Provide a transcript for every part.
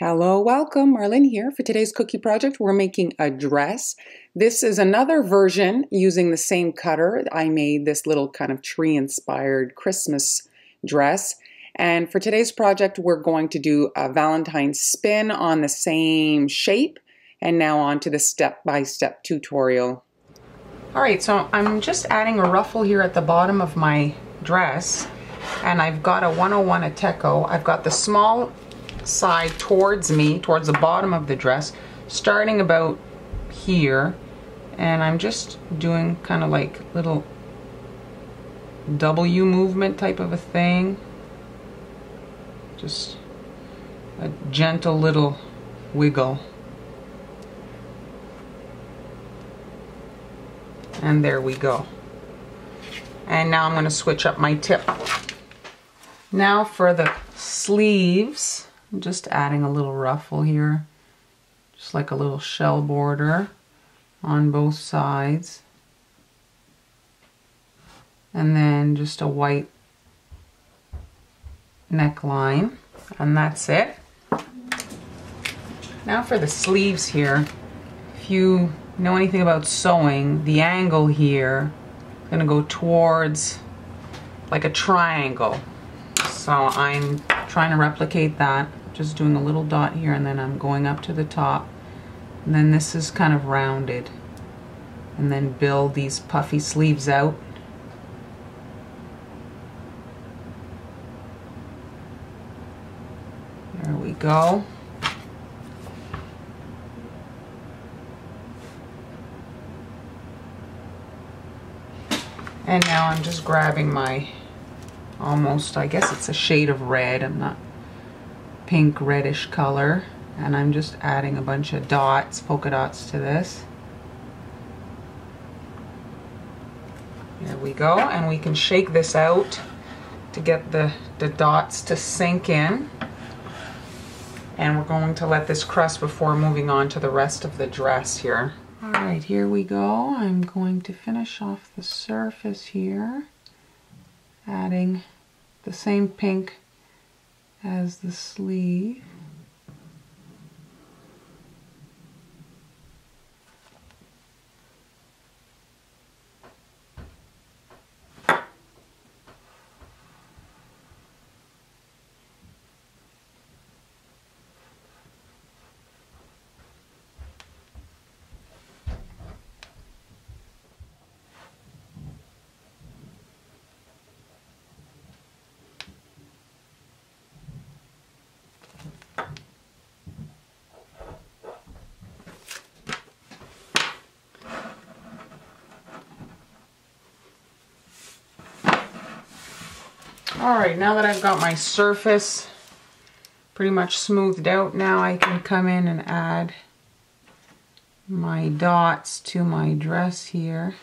Hello, welcome. Marlene here. For today's cookie project, we're making a dress. This is another version using the same cutter. I made this little kind of tree-inspired Christmas dress. And for today's project, we're going to do a Valentine's spin on the same shape. And now on to the step-by-step tutorial. All right, so I'm just adding a ruffle here at the bottom of my dress. And I've got a 101 Ateco. I've got the small side towards me, towards the bottom of the dress, starting about here, and I'm just doing kind of like little W movement type of a thing, just a gentle little wiggle, and there we go. And now I'm going to switch up my tip. Now for the sleeves, I'm just adding a little ruffle here, just like a little shell border on both sides. And then just a white neckline, and that's it. Now for the sleeves here, if you know anything about sewing, the angle here is going to go towards like a triangle. So I'm trying to replicate that. Just doing a little dot here, and then I'm going up to the top, and then this is kind of rounded, and then build these puffy sleeves out. There we go. And now I'm just grabbing my almost, I guess it's a shade of red, I'm not pink reddish color, and I'm just adding a bunch of dots, polka dots to this. There we go, and we can shake this out to get the dots to sink in. And we're going to let this crust before moving on to the rest of the dress here. Alright, here we go. I'm going to finish off the surface here, adding the same pink as the sleeve. Alright, now that I've got my surface pretty much smoothed out, now I can come in and add my dots to my dress here.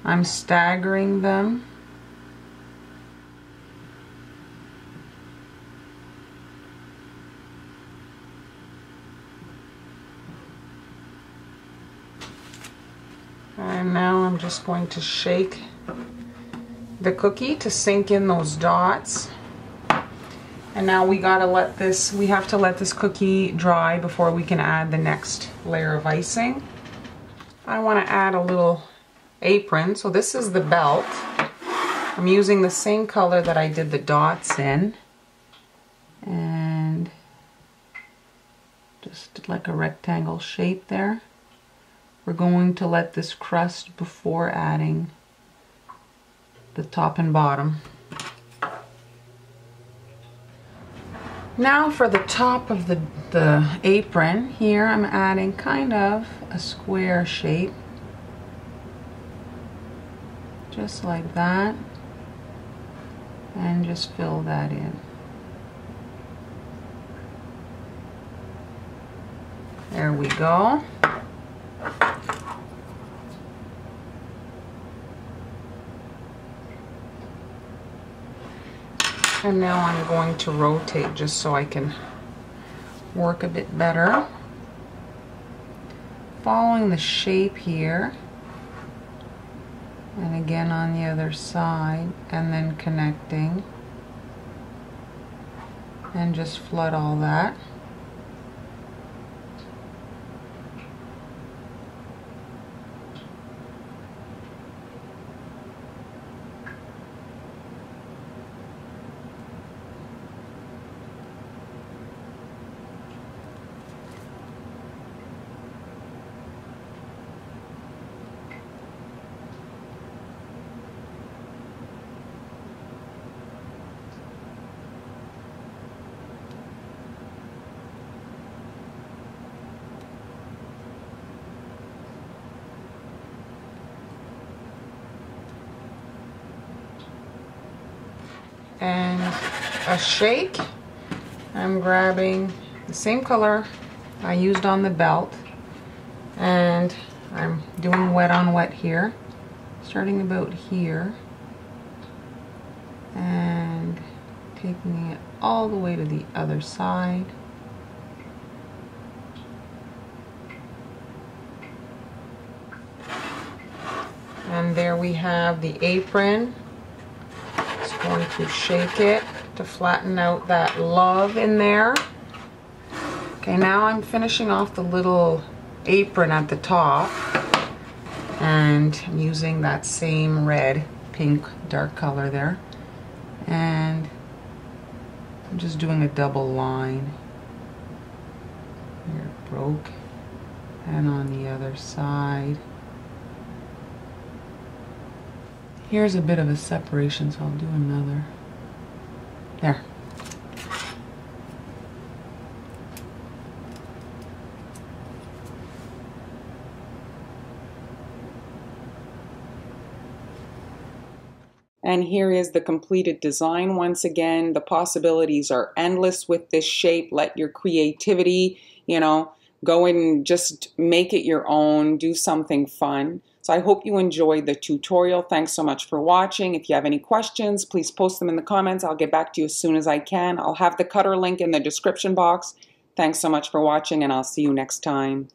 I'm staggering them. And now I'm just going to shake the cookie to sink in those dots. And now we have to let this cookie dry before we can add the next layer of icing. I want to add a little apron. So this is the belt. I'm using the same color that I did the dots in. And just like a rectangle shape there. We're going to let this crust before adding the top and bottom. Now for the top of the apron here, I'm adding kind of a square shape. Just like that. And just fill that in. There we go. And now I'm going to rotate just so I can work a bit better. Following the shape here, And again on the other side, and then connecting. And just flood all that. And a shake, I'm grabbing the same color I used on the belt, and I'm doing wet on wet here, starting about here and taking it all the way to the other side. And there we have the apron. Going to shake it to flatten out that love in there. Okay, now I'm finishing off the little apron at the top, and I'm using that same red, pink, dark color there, and I'm just doing a double line. Here it broke, and on the other side. Here's a bit of a separation, so I'll do another. There. And here is the completed design. Once again, the possibilities are endless with this shape. Let your creativity, go and just make it your own, do something fun. So I hope you enjoyed the tutorial. Thanks so much for watching. If you have any questions, please post them in the comments. I'll get back to you as soon as I can. I'll have the cutter link in the description box. Thanks so much for watching, and I'll see you next time.